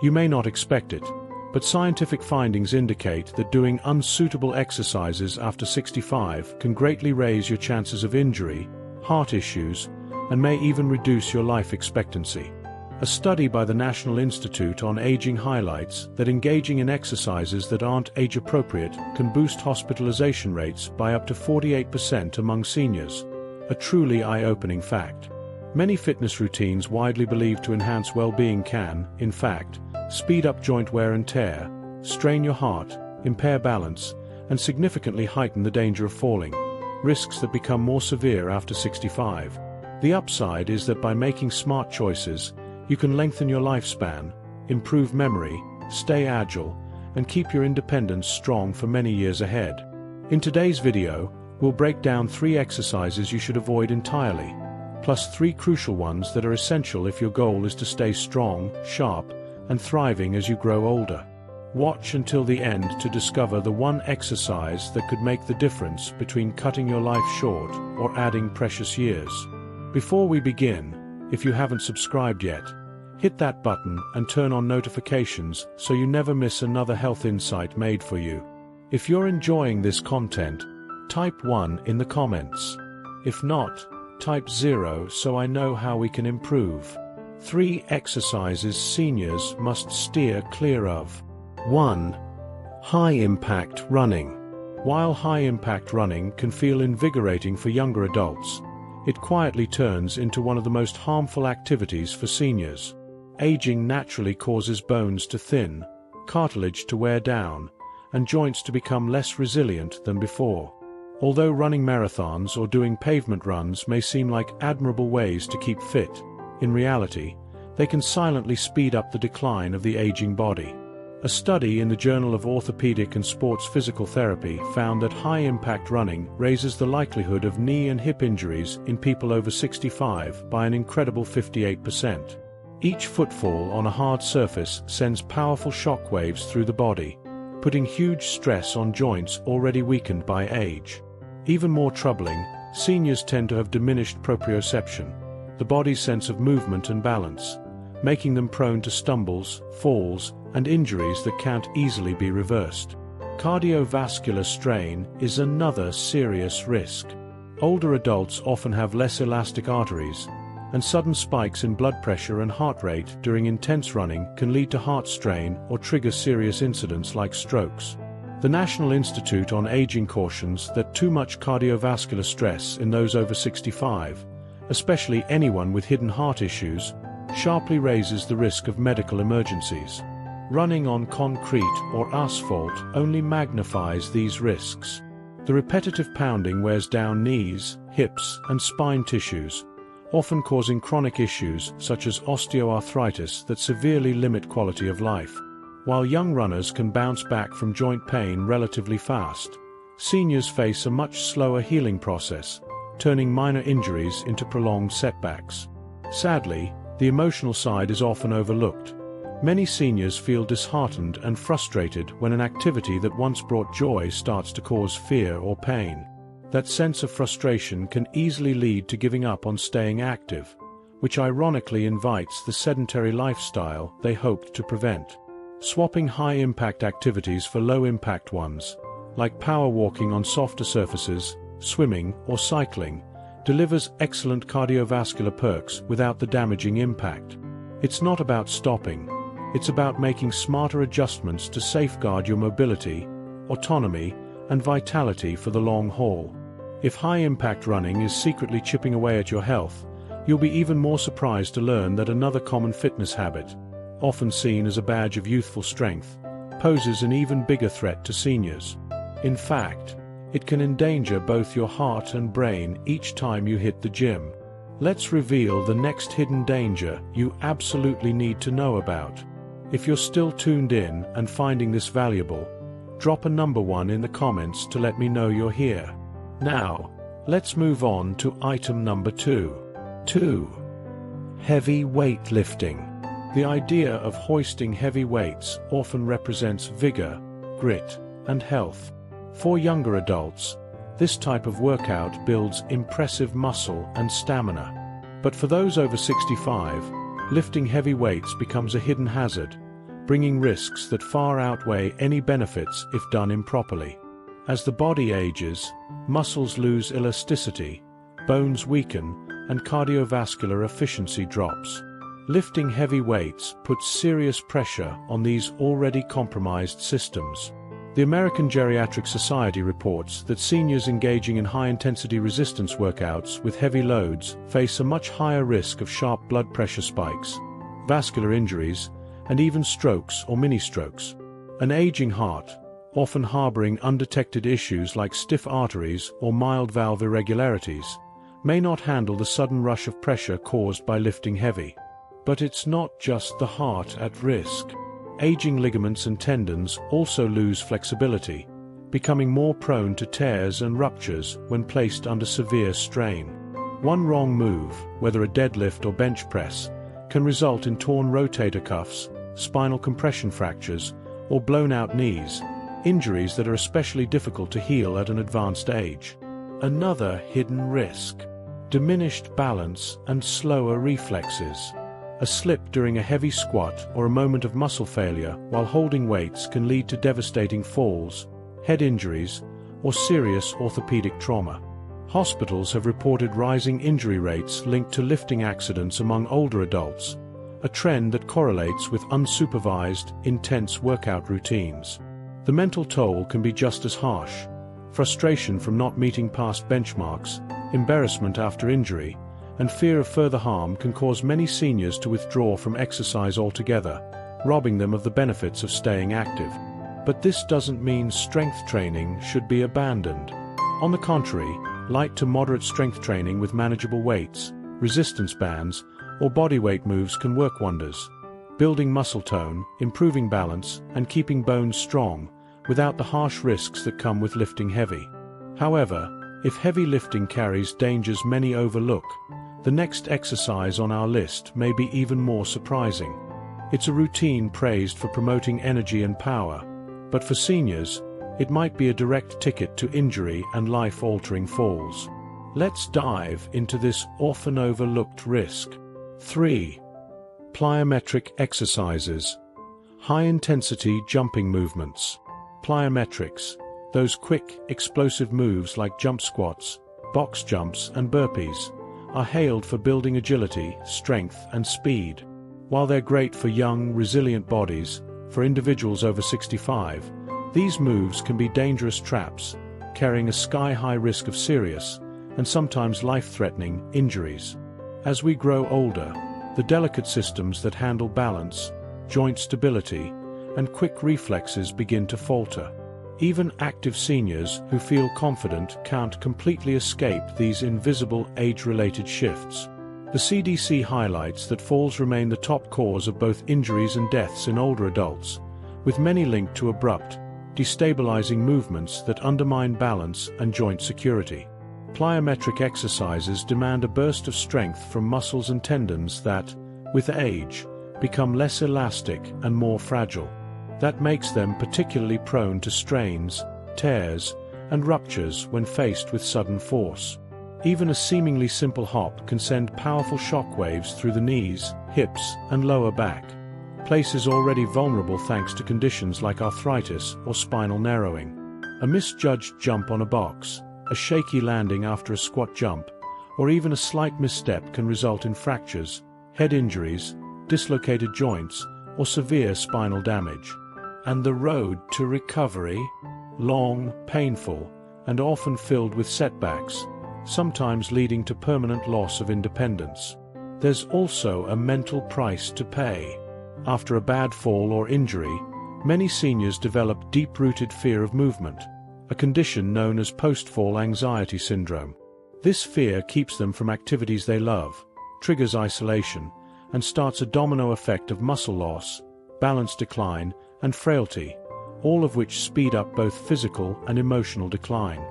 You may not expect it, but scientific findings indicate that doing unsuitable exercises after 65 can greatly raise your chances of injury, heart issues, and may even reduce your life expectancy. A study by the National Institute on Aging highlights that engaging in exercises that aren't age-appropriate can boost hospitalization rates by up to 48% among seniors. A truly eye-opening fact. Many fitness routines widely believed to enhance well-being can, in fact, speed up joint wear and tear, strain your heart, impair balance, and significantly heighten the danger of falling, risks that become more severe after 65. The upside is that by making smart choices, you can lengthen your lifespan, improve memory, stay agile, and keep your independence strong for many years ahead. In today's video, we'll break down 3 exercises you should avoid entirely, plus 3 crucial ones that are essential if your goal is to stay strong, sharp, and thriving as you grow older. Watch until the end to discover the one exercise that could make the difference between cutting your life short or adding precious years. Before we begin, if you haven't subscribed yet, hit that button and turn on notifications so you never miss another health insight made for you. If you're enjoying this content, type 1 in the comments. If not, type 0 so I know how we can improve. 3 exercises seniors must steer clear of. 1. High-impact running. While high-impact running can feel invigorating for younger adults, it quietly turns into one of the most harmful activities for seniors. Aging naturally causes bones to thin, cartilage to wear down, and joints to become less resilient than before. Although running marathons or doing pavement runs may seem like admirable ways to keep fit, in reality, they can silently speed up the decline of the aging body. A study in the Journal of Orthopedic and Sports Physical Therapy found that high-impact running raises the likelihood of knee and hip injuries in people over 65 by an incredible 58%. Each footfall on a hard surface sends powerful shock waves through the body, putting huge stress on joints already weakened by age. Even more troubling, seniors tend to have diminished proprioception, the body's sense of movement and balance, making them prone to stumbles, falls, and injuries that can't easily be reversed. Cardiovascular strain is another serious risk. Older adults often have less elastic arteries, and sudden spikes in blood pressure and heart rate during intense running can lead to heart strain or trigger serious incidents like strokes. The National Institute on Aging cautions that too much cardiovascular stress in those over 65, especially anyone with hidden heart issues, sharply raises the risk of medical emergencies. Running on concrete or asphalt only magnifies these risks. The repetitive pounding wears down knees, hips, and spine tissues, often causing chronic issues such as osteoarthritis that severely limit quality of life. While young runners can bounce back from joint pain relatively fast, seniors face a much slower healing process, turning minor injuries into prolonged setbacks. Sadly, the emotional side is often overlooked. Many seniors feel disheartened and frustrated when an activity that once brought joy starts to cause fear or pain. That sense of frustration can easily lead to giving up on staying active, which ironically invites the sedentary lifestyle they hoped to prevent. Swapping high-impact activities for low-impact ones, like power walking on softer surfaces, swimming, or cycling, delivers excellent cardiovascular perks without the damaging impact. It's not about stopping. It's about making smarter adjustments to safeguard your mobility, autonomy, and vitality for the long haul. If high-impact running is secretly chipping away at your health, you'll be even more surprised to learn that another common fitness habit, often seen as a badge of youthful strength, poses an even bigger threat to seniors. In fact, it can endanger both your heart and brain each time you hit the gym. Let's reveal the next hidden danger you absolutely need to know about. If you're still tuned in and finding this valuable, drop a number 1 in the comments to let me know you're here. Now, let's move on to item number 2. 2. Heavy weightlifting. The idea of hoisting heavy weights often represents vigor, grit, and health. For younger adults, this type of workout builds impressive muscle and stamina. But for those over 65, lifting heavy weights becomes a hidden hazard, bringing risks that far outweigh any benefits if done improperly. As the body ages, muscles lose elasticity, bones weaken, and cardiovascular efficiency drops. Lifting heavy weights puts serious pressure on these already compromised systems. The American Geriatric Society reports that seniors engaging in high-intensity resistance workouts with heavy loads face a much higher risk of sharp blood pressure spikes, vascular injuries, and even strokes or mini-strokes. An aging heart, often harboring undetected issues like stiff arteries or mild valve irregularities, may not handle the sudden rush of pressure caused by lifting heavy. But it's not just the heart at risk. Aging ligaments and tendons also lose flexibility, becoming more prone to tears and ruptures when placed under severe strain. One wrong move, whether a deadlift or bench press, can result in torn rotator cuffs, spinal compression fractures, or blown-out knees, injuries that are especially difficult to heal at an advanced age. Another hidden risk: diminished balance and slower reflexes. A slip during a heavy squat or a moment of muscle failure while holding weights can lead to devastating falls, head injuries, or serious orthopedic trauma. Hospitals have reported rising injury rates linked to lifting accidents among older adults, a trend that correlates with unsupervised, intense workout routines. The mental toll can be just as harsh: frustration from not meeting past benchmarks, embarrassment after injury, and fear of further harm can cause many seniors to withdraw from exercise altogether, robbing them of the benefits of staying active. But this doesn't mean strength training should be abandoned. On the contrary, light to moderate strength training with manageable weights, resistance bands, or bodyweight moves can work wonders, building muscle tone, improving balance, and keeping bones strong, without the harsh risks that come with lifting heavy. However, if heavy lifting carries dangers many overlook, the next exercise on our list may be even more surprising. It's a routine praised for promoting energy and power, but for seniors, it might be a direct ticket to injury and life-altering falls. Let's dive into this often overlooked risk. 3. Plyometric exercises. High-intensity jumping movements. Plyometrics, those quick, explosive moves like jump squats, box jumps, and burpees, are hailed for building agility, strength, and speed. While they're great for young, resilient bodies, for individuals over 65, these moves can be dangerous traps, carrying a sky-high risk of serious, and sometimes life-threatening, injuries. As we grow older, the delicate systems that handle balance, joint stability, and quick reflexes begin to falter. Even active seniors who feel confident can't completely escape these invisible age-related shifts. The CDC highlights that falls remain the top cause of both injuries and deaths in older adults, with many linked to abrupt, destabilizing movements that undermine balance and joint security. Plyometric exercises demand a burst of strength from muscles and tendons that, with age, become less elastic and more fragile. That makes them particularly prone to strains, tears, and ruptures when faced with sudden force. Even a seemingly simple hop can send powerful shock waves through the knees, hips, and lower back, places already vulnerable thanks to conditions like arthritis or spinal narrowing. A misjudged jump on a box, a shaky landing after a squat jump, or even a slight misstep can result in fractures, head injuries, dislocated joints, or severe spinal damage. And the road to recovery? Long, painful, and often filled with setbacks, sometimes leading to permanent loss of independence. There's also a mental price to pay. After a bad fall or injury, many seniors develop deep-rooted fear of movement, a condition known as post-fall anxiety syndrome. This fear keeps them from activities they love, triggers isolation, and starts a domino effect of muscle loss, balance decline, and frailty, all of which speed up both physical and emotional decline.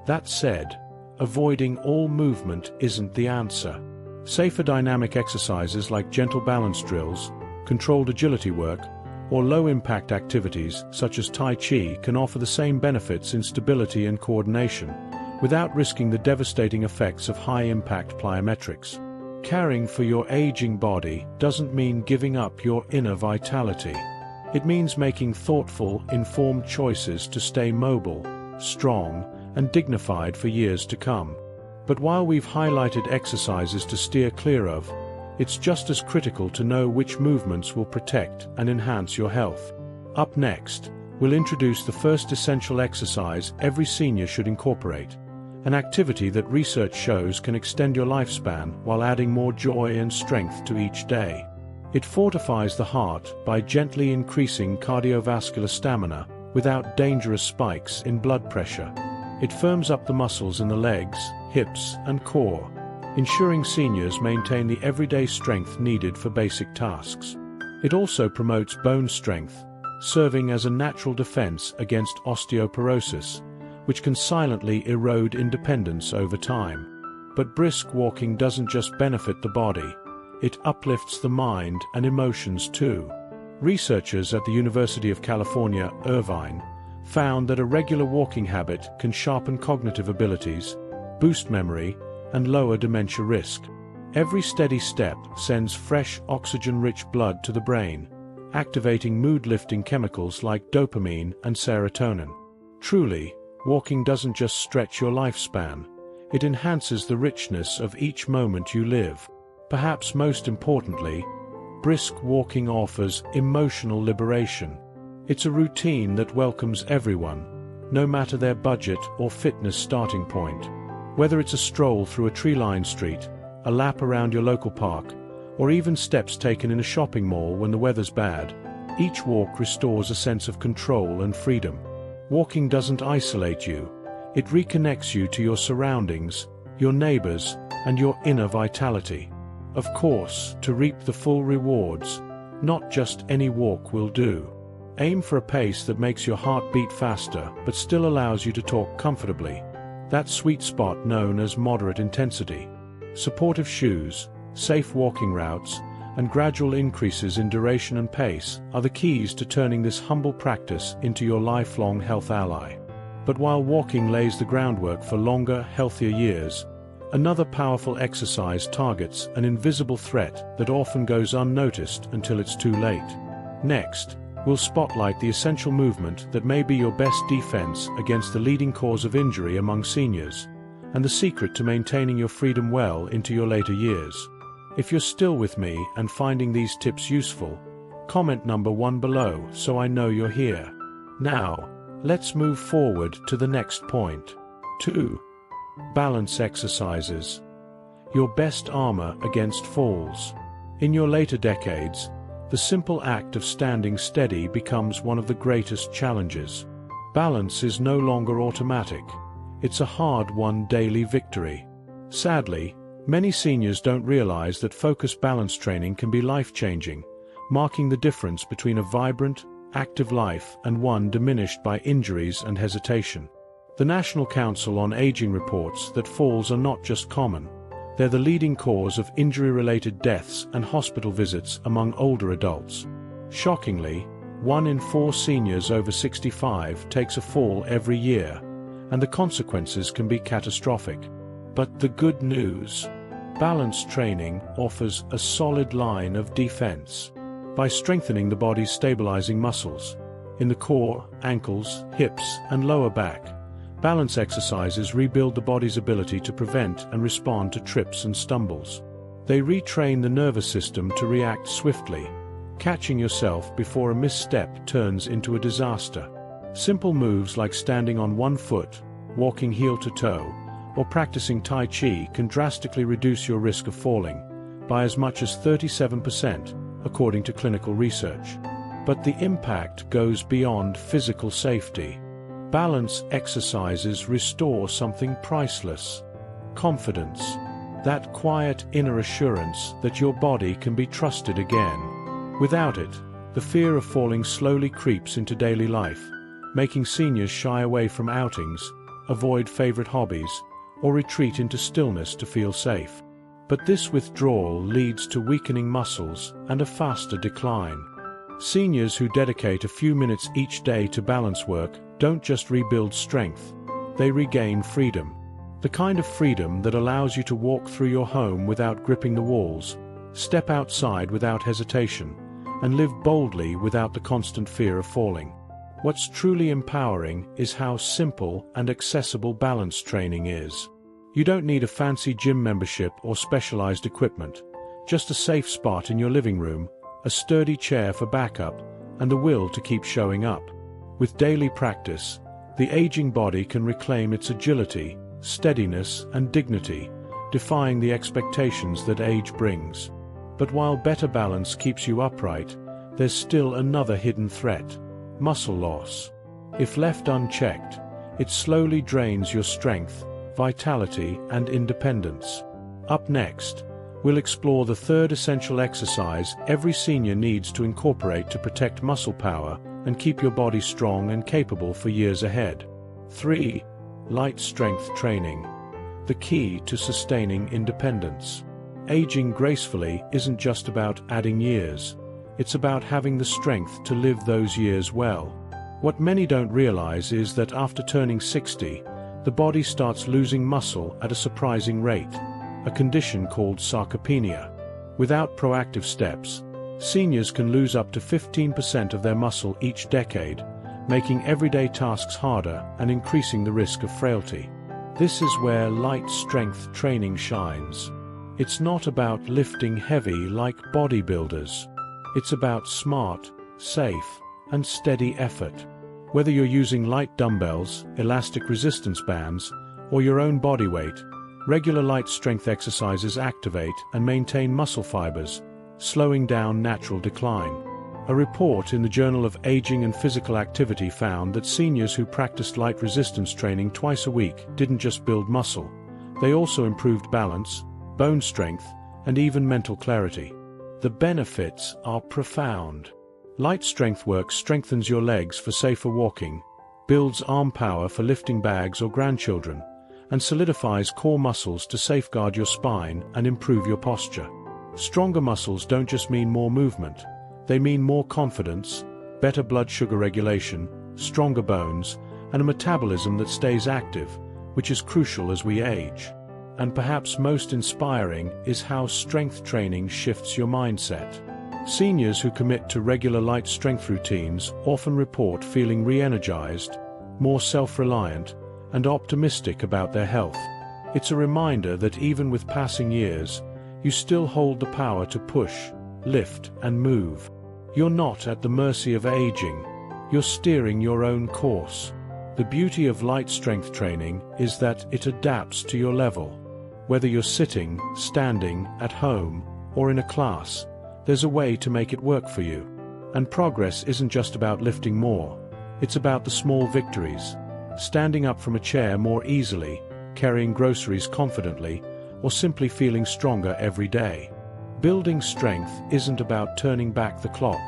That said, avoiding all movement isn't the answer. Safer dynamic exercises like gentle balance drills, controlled agility work, or low-impact activities such as Tai Chi can offer the same benefits in stability and coordination, without risking the devastating effects of high-impact plyometrics. Caring for your aging body doesn't mean giving up your inner vitality. It means making thoughtful, informed choices to stay mobile, strong, and dignified for years to come. But while we've highlighted exercises to steer clear of, it's just as critical to know which movements will protect and enhance your health. Up next, we'll introduce the first essential exercise every senior should incorporate, an activity that research shows can extend your lifespan while adding more joy and strength to each day. It fortifies the heart by gently increasing cardiovascular stamina without dangerous spikes in blood pressure. It firms up the muscles in the legs, hips, and core, ensuring seniors maintain the everyday strength needed for basic tasks. It also promotes bone strength, serving as a natural defense against osteoporosis, which can silently erode independence over time. But brisk walking doesn't just benefit the body, it uplifts the mind and emotions too. Researchers at the University of California, Irvine, found that a regular walking habit can sharpen cognitive abilities, boost memory, and lower dementia risk. Every steady step sends fresh oxygen-rich blood to the brain, activating mood-lifting chemicals like dopamine and serotonin. Truly, walking doesn't just stretch your lifespan, it enhances the richness of each moment you live. Perhaps most importantly, brisk walking offers emotional liberation. It's a routine that welcomes everyone, no matter their budget or fitness starting point. Whether it's a stroll through a tree-lined street, a lap around your local park, or even steps taken in a shopping mall when the weather's bad, each walk restores a sense of control and freedom. Walking doesn't isolate you, it reconnects you to your surroundings, your neighbors, and your inner vitality. Of course, to reap the full rewards, not just any walk will do. Aim for a pace that makes your heart beat faster but still allows you to talk comfortably. That sweet spot known as moderate intensity. Supportive shoes, safe walking routes, and gradual increases in duration and pace are the keys to turning this humble practice into your lifelong health ally. But while walking lays the groundwork for longer, healthier years, another powerful exercise targets an invisible threat that often goes unnoticed until it's too late. Next, we'll spotlight the essential movement that may be your best defense against the leading cause of injury among seniors, and the secret to maintaining your freedom well into your later years. If you're still with me and finding these tips useful, comment number 1 below so I know you're here. Now, let's move forward to the next point. 2. Balance exercises. Your best armor against falls. In your later decades, the simple act of standing steady becomes one of the greatest challenges. Balance is no longer automatic. It's a hard-won daily victory. Sadly, many seniors don't realize that focused balance training can be life-changing, marking the difference between a vibrant, active life and one diminished by injuries and hesitation. The National Council on Aging reports that falls are not just common, they're the leading cause of injury-related deaths and hospital visits among older adults. Shockingly, 1 in 4 seniors over 65 takes a fall every year, and the consequences can be catastrophic. But the good news: balance training offers a solid line of defense. By strengthening the body's stabilizing muscles, in the core, ankles, hips, and lower back, balance exercises rebuild the body's ability to prevent and respond to trips and stumbles. They retrain the nervous system to react swiftly, catching yourself before a misstep turns into a disaster. Simple moves like standing on one foot, walking heel to toe, or practicing Tai Chi can drastically reduce your risk of falling by as much as 37%, according to clinical research. But the impact goes beyond physical safety. Balance exercises restore something priceless: confidence. That quiet inner assurance that your body can be trusted again. Without it, the fear of falling slowly creeps into daily life, making seniors shy away from outings, avoid favorite hobbies, or retreat into stillness to feel safe. But this withdrawal leads to weakening muscles and a faster decline. Seniors who dedicate a few minutes each day to balance work don't just rebuild strength, they regain freedom. The kind of freedom that allows you to walk through your home without gripping the walls, step outside without hesitation, and live boldly without the constant fear of falling. What's truly empowering is how simple and accessible balance training is. You don't need a fancy gym membership or specialized equipment, just a safe spot in your living room, a sturdy chair for backup, and the will to keep showing up. With daily practice, the aging body can reclaim its agility, steadiness, and dignity, defying the expectations that age brings. But while better balance keeps you upright, there's still another hidden threat: muscle loss. If left unchecked, it slowly drains your strength, vitality, and independence. Up next, we'll explore the third essential exercise every senior needs to incorporate to protect muscle power and keep your body strong and capable for years ahead. 3. Light strength training. The key to sustaining independence. Aging gracefully isn't just about adding years. It's about having the strength to live those years well. What many don't realize is that after turning 60, the body starts losing muscle at a surprising rate, a condition called sarcopenia. Without proactive steps, seniors can lose up to 15% of their muscle each decade, making everyday tasks harder and increasing the risk of frailty. This is where light strength training shines. It's not about lifting heavy like bodybuilders. It's about smart, safe, and steady effort. Whether you're using light dumbbells, elastic resistance bands, or your own body weight, regular light strength exercises activate and maintain muscle fibers, slowing down natural decline. A report in the Journal of Aging and Physical Activity found that seniors who practiced light resistance training twice a week didn't just build muscle, they also improved balance, bone strength, and even mental clarity. The benefits are profound. Light strength work strengthens your legs for safer walking, builds arm power for lifting bags or grandchildren, and solidifies core muscles to safeguard your spine and improve your posture. Stronger muscles don't just mean more movement, they mean more confidence, better blood sugar regulation, stronger bones, and a metabolism that stays active, which is crucial as we age. And perhaps most inspiring is how strength training shifts your mindset. Seniors who commit to regular light strength routines often report feeling re-energized, more self-reliant, and optimistic about their health. It's a reminder that even with passing years, you still hold the power to push, lift, and move. You're not at the mercy of aging. You're steering your own course. The beauty of light strength training is that it adapts to your level. Whether you're sitting, standing, at home, or in a class, there's a way to make it work for you. And progress isn't just about lifting more. It's about the small victories. Standing up from a chair more easily, carrying groceries confidently, or simply feeling stronger every day. Building strength isn't about turning back the clock.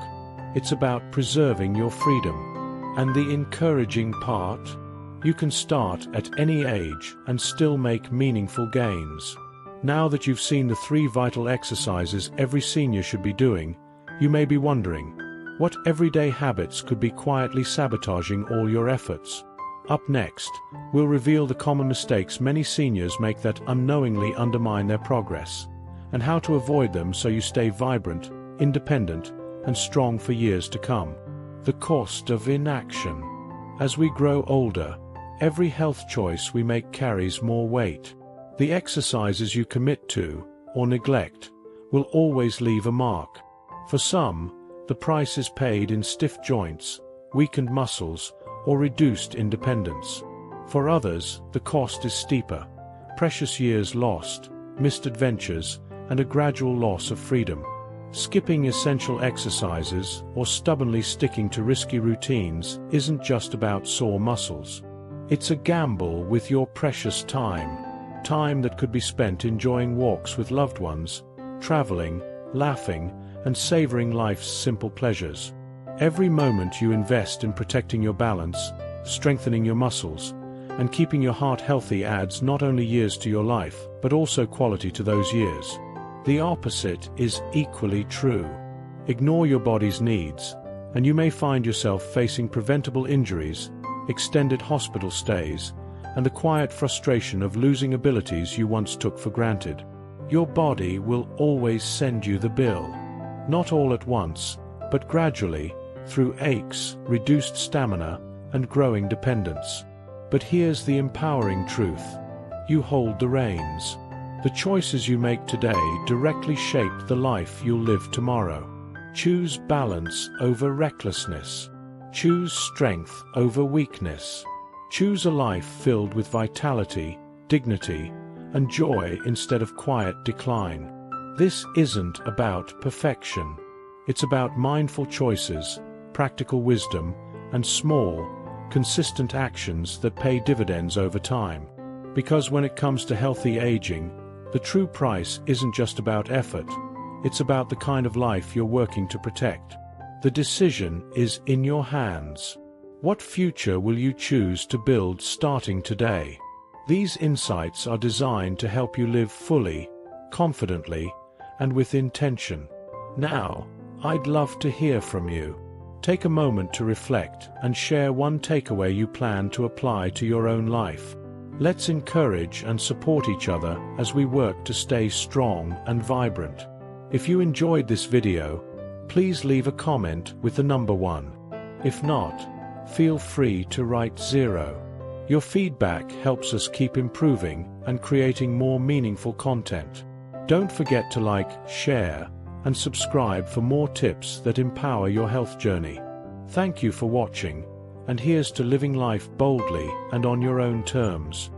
It's about preserving your freedom. And the encouraging part? You can start at any age and still make meaningful gains. Now that you've seen the 3 vital exercises every senior should be doing, you may be wondering, what everyday habits could be quietly sabotaging all your efforts? Up next, we'll reveal the common mistakes many seniors make that unknowingly undermine their progress, and how to avoid them so you stay vibrant, independent, and strong for years to come. The cost of inaction. As we grow older, every health choice we make carries more weight. The exercises you commit to, or neglect, will always leave a mark. For some, the price is paid in stiff joints, weakened muscles, or reduced independence. For others, the cost is steeper: precious years lost, missed adventures, and a gradual loss of freedom. Skipping essential exercises or stubbornly sticking to risky routines isn't just about sore muscles. It's a gamble with your precious time. Time that could be spent enjoying walks with loved ones, traveling, laughing, and savoring life's simple pleasures. Every moment you invest in protecting your balance, strengthening your muscles, and keeping your heart healthy adds not only years to your life, but also quality to those years. The opposite is equally true. Ignore your body's needs, and you may find yourself facing preventable injuries, extended hospital stays, and the quiet frustration of losing abilities you once took for granted. Your body will always send you the bill. Not all at once, but gradually, through aches, reduced stamina, and growing dependence. But here's the empowering truth. You hold the reins. The choices you make today directly shape the life you'll live tomorrow. Choose balance over recklessness. Choose strength over weakness. Choose a life filled with vitality, dignity, and joy instead of quiet decline. This isn't about perfection. It's about mindful choices, practical wisdom, and small, consistent actions that pay dividends over time. Because when it comes to healthy aging, the true price isn't just about effort, it's about the kind of life you're working to protect. The decision is in your hands. What future will you choose to build starting today? These insights are designed to help you live fully, confidently, and with intention. Now, I'd love to hear from you. Take a moment to reflect and share one takeaway you plan to apply to your own life. Let's encourage and support each other as we work to stay strong and vibrant. If you enjoyed this video, please leave a comment with the number 1. If not, feel free to write 0. Your feedback helps us keep improving and creating more meaningful content. Don't forget to like, share, and subscribe for more tips that empower your health journey. Thank you for watching, and here's to living life boldly and on your own terms.